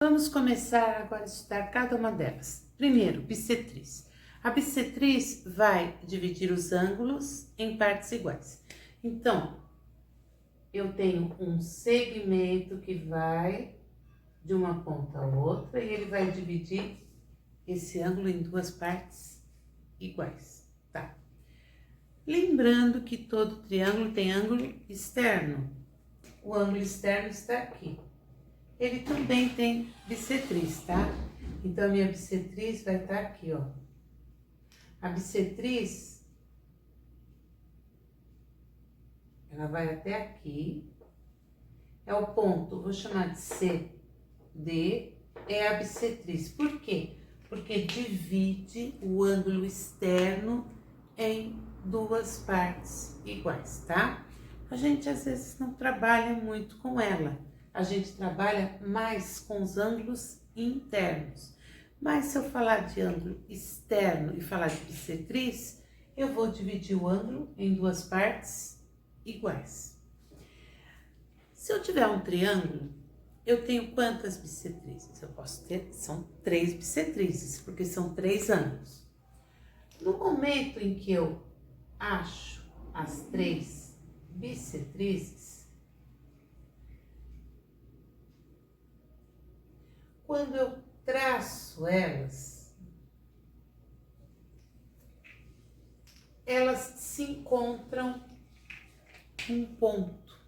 Vamos começar agora a estudar cada uma delas. Primeiro, bissetriz. A bissetriz vai dividir os ângulos em partes iguais. Então, eu tenho um segmento que vai de uma ponta a outra e ele vai dividir esse ângulo em duas partes iguais, tá? Lembrando que todo triângulo tem ângulo externo. O ângulo externo está aqui. Ele também tem bissetriz, tá? Então, a minha bissetriz vai estar aqui, ó. A bissetriz, ela vai até aqui. É o ponto, vou chamar de CD, é a bissetriz. Por quê? Porque divide o ângulo externo em duas partes iguais, tá? A gente, às vezes, não trabalha muito com ela. A gente trabalha mais com os ângulos internos. Mas se eu falar de ângulo externo e falar de bissetriz, eu vou dividir o ângulo em duas partes iguais. Se eu tiver um triângulo, eu tenho quantas bissetrizes? Eu posso ter, são 3 bissetrizes, porque são 3 ângulos. No momento em que eu acho as 3 bissetrizes, quando eu traço elas se encontram um ponto.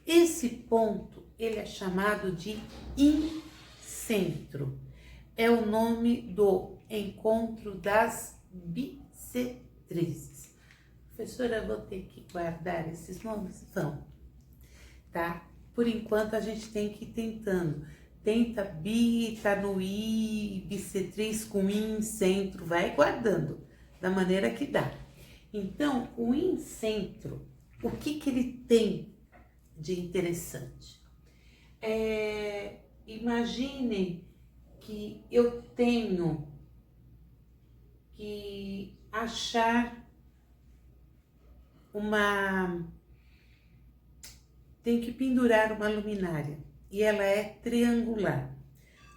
Esse ponto, ele é chamado de incentro. É o nome do encontro das bissetrizes. Professora, eu vou ter que guardar esses nomes? Vão, tá? Por enquanto, a gente tem que ir tentando. Tenta bi, tá no i, bissetriz com incentro, vai guardando da maneira que dá. Então, o incentro, o que ele tem de interessante? Imaginem que eu tenho que achar tenho que pendurar uma luminária. E ela é triangular.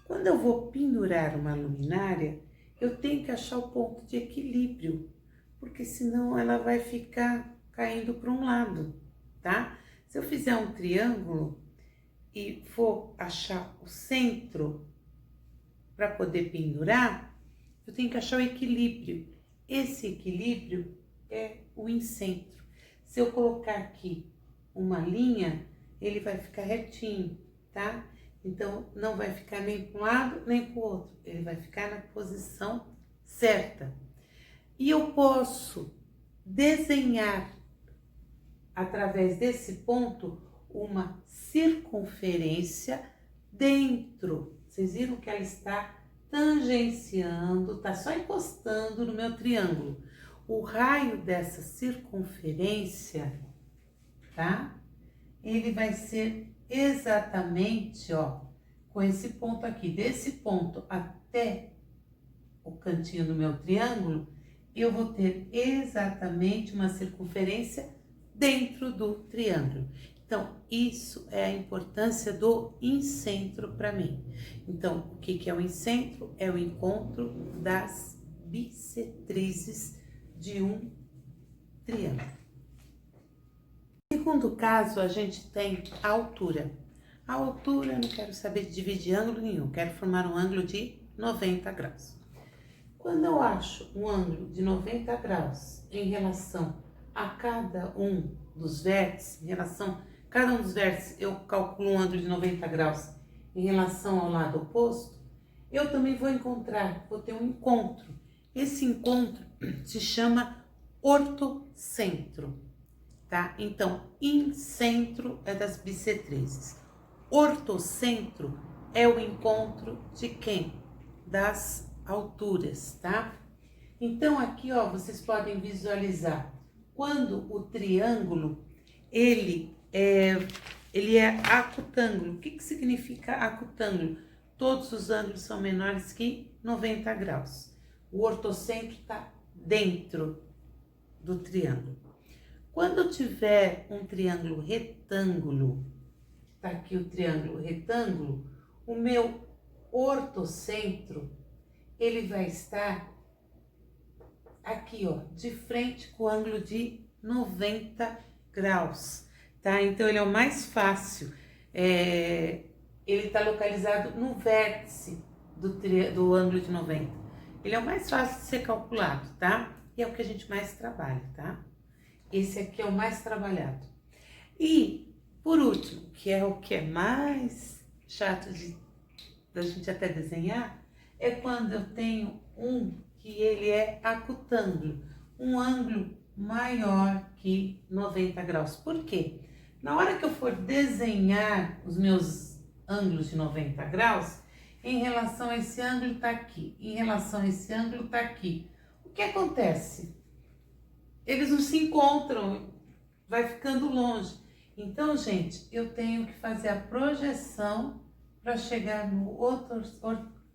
Quando eu vou pendurar uma luminária, eu tenho que achar o ponto de equilíbrio, porque senão ela vai ficar caindo para um lado, tá? Se eu fizer um triângulo e for achar o centro para poder pendurar, eu tenho que achar o equilíbrio. Esse equilíbrio é o incentro. Se eu colocar aqui uma linha, ele vai ficar retinho, tá? Então, não vai ficar nem para um lado, nem para o outro. Ele vai ficar na posição certa. E eu posso desenhar, através desse ponto, uma circunferência dentro. Vocês viram que ela está tangenciando, está só encostando no meu triângulo. O raio dessa circunferência, tá? Ele vai ser exatamente, ó, com esse ponto aqui, desse ponto até o cantinho do meu triângulo, eu vou ter exatamente uma circunferência dentro do triângulo. Então, isso é a importância do incentro para mim. Então, o que é o incentro? É o encontro das bissetrizes de um triângulo. No segundo caso, a gente tem a altura. A altura, eu não quero saber de dividir ângulo nenhum, quero formar um ângulo de 90 graus. Quando eu acho um ângulo de 90 graus em relação a cada um dos vértices, cada um dos vértices eu calculo um ângulo de 90 graus em relação ao lado oposto, eu também vou ter um encontro. Esse encontro se chama ortocentro. Tá? Então, incentro é das bissetrizes. Ortocentro é o encontro de quem? Das alturas, tá? Então, aqui, ó, vocês podem visualizar quando o triângulo, ele é acutângulo. O que significa acutângulo? Todos os ângulos são menores que 90 graus. O ortocentro está dentro do triângulo. Quando eu tiver um triângulo retângulo, tá aqui o triângulo retângulo, o meu ortocentro, ele vai estar aqui, ó, de frente com o ângulo de 90 graus, tá? Então, ele é o mais fácil. Ele está localizado no vértice do ângulo de 90. Ele é o mais fácil de ser calculado, tá? E é o que a gente mais trabalha, tá? Esse aqui é o mais trabalhado. E, por último, que é o que é mais chato da gente até desenhar, é quando eu tenho que ele é acutângulo, um ângulo maior que 90 graus. Por quê? Na hora que eu for desenhar os meus ângulos de 90 graus, em relação a esse ângulo tá aqui, em relação a esse ângulo tá aqui. O que acontece? Eles não se encontram, vai ficando longe. Então, gente, eu tenho que fazer a projeção para chegar no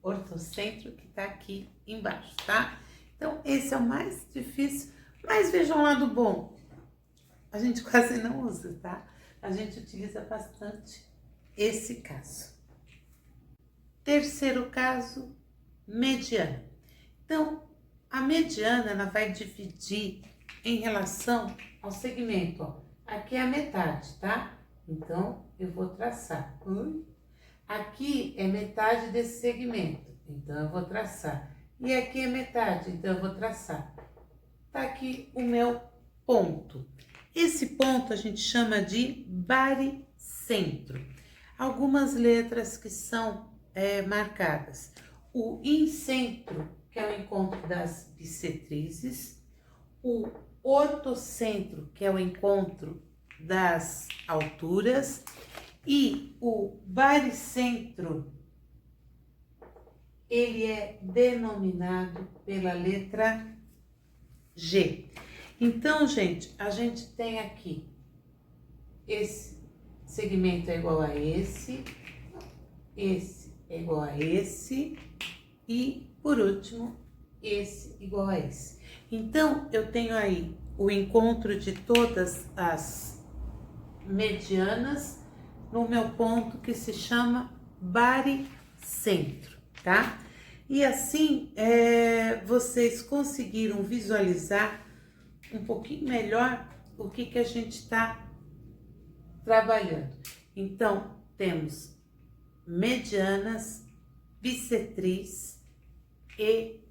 ortocentro que tá aqui embaixo, tá? Então, esse é o mais difícil, mas vejam o lado bom. A gente quase não usa, tá? A gente utiliza bastante esse caso. Terceiro caso, mediana. Então, a mediana, ela vai dividir em relação ao segmento, ó. Aqui é a metade, tá? Então, eu vou traçar. Aqui é metade desse segmento, então eu vou traçar. E aqui é metade, então eu vou traçar. Tá aqui o meu ponto. Esse ponto a gente chama de baricentro. Algumas letras que são marcadas. O incentro, que é o encontro das bissetrizes. O ortocentro, que é o encontro das alturas. E o baricentro, ele é denominado pela letra G. Então, gente, a gente tem aqui, esse segmento é igual a esse é igual a esse, e, por último, esse igual a esse. Então, eu tenho aí o encontro de todas as medianas no meu ponto que se chama baricentro, tá? E assim, vocês conseguiram visualizar um pouquinho melhor o que a gente está trabalhando. Então, temos medianas, bissetriz e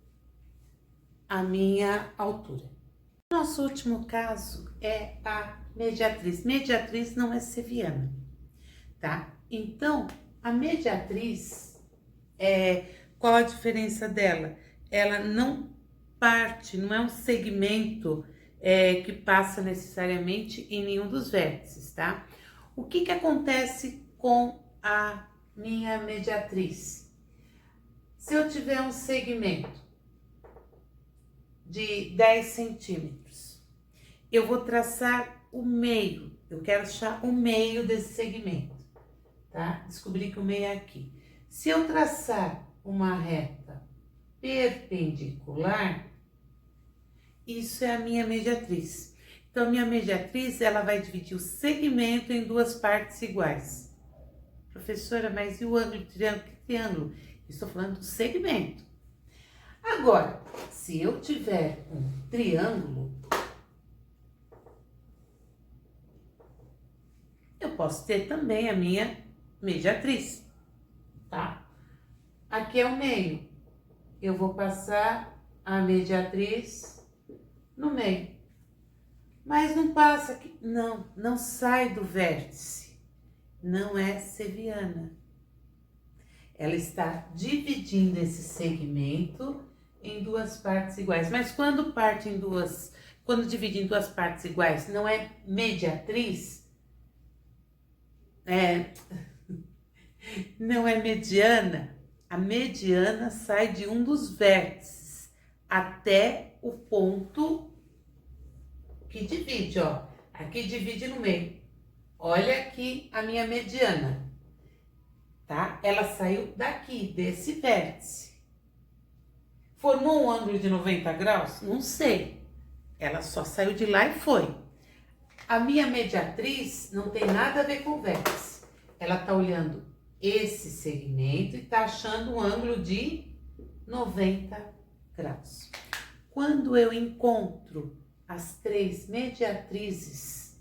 a minha altura. Nosso último caso é a mediatriz. Mediatriz não é seviana, tá? Então, a mediatriz, qual a diferença dela? Ela não parte, não é um segmento que passa necessariamente em nenhum dos vértices, tá? O que acontece com a minha mediatriz? Se eu tiver um segmento de 10 centímetros, eu vou traçar o meio, eu quero achar o meio desse segmento, tá? Descobri que o meio é aqui. Se eu traçar uma reta perpendicular, isso é a minha mediatriz. Então, a minha mediatriz, ela vai dividir o segmento em duas partes iguais. Professora, mas e o ângulo de triângulo? Que triângulo? Estou falando do segmento. Agora, se eu tiver um triângulo, eu posso ter também a minha mediatriz, tá? Aqui é o meio. Eu vou passar a mediatriz no meio. Mas não passa aqui. Não sai do vértice. Não é seviana. Ela está dividindo esse segmento em duas partes iguais. Mas quando divide em duas partes iguais, não é mediatriz? Não é mediana. A mediana sai de um dos vértices até o ponto que divide, ó. Aqui divide no meio. Olha aqui a minha mediana, tá? Ela saiu daqui, desse vértice. Formou um ângulo de 90 graus? Não sei. Ela só saiu de lá e foi. A minha mediatriz não tem nada a ver com o vértice. Ela tá olhando esse segmento e está achando um ângulo de 90 graus. Quando eu encontro as três mediatrizes,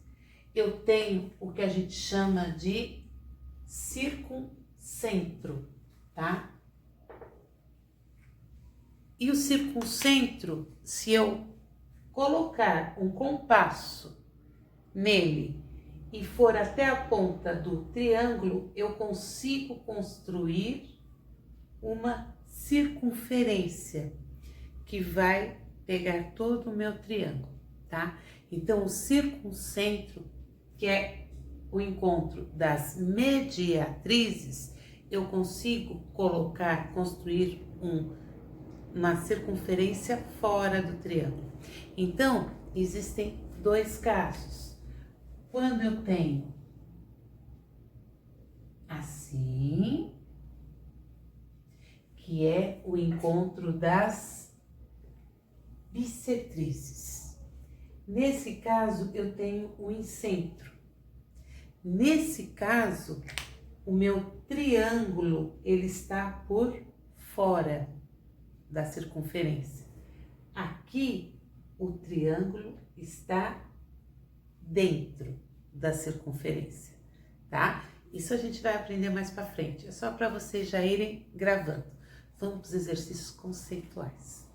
eu tenho o que a gente chama de circuncentro, tá? E o circuncentro, se eu colocar um compasso nele e for até a ponta do triângulo, eu consigo construir uma circunferência que vai pegar todo o meu triângulo, tá? Então, o circuncentro, que é o encontro das mediatrizes, eu consigo construir uma circunferência fora do triângulo. Então, existem dois casos. Quando eu tenho assim, que é o encontro das bissetrizes. Nesse caso, eu tenho o incentro. Nesse caso, o meu triângulo, ele está por fora da circunferência. Aqui, o triângulo está dentro da circunferência, tá? Isso a gente vai aprender mais para frente. É só para vocês já irem gravando. Vamos para os exercícios conceituais.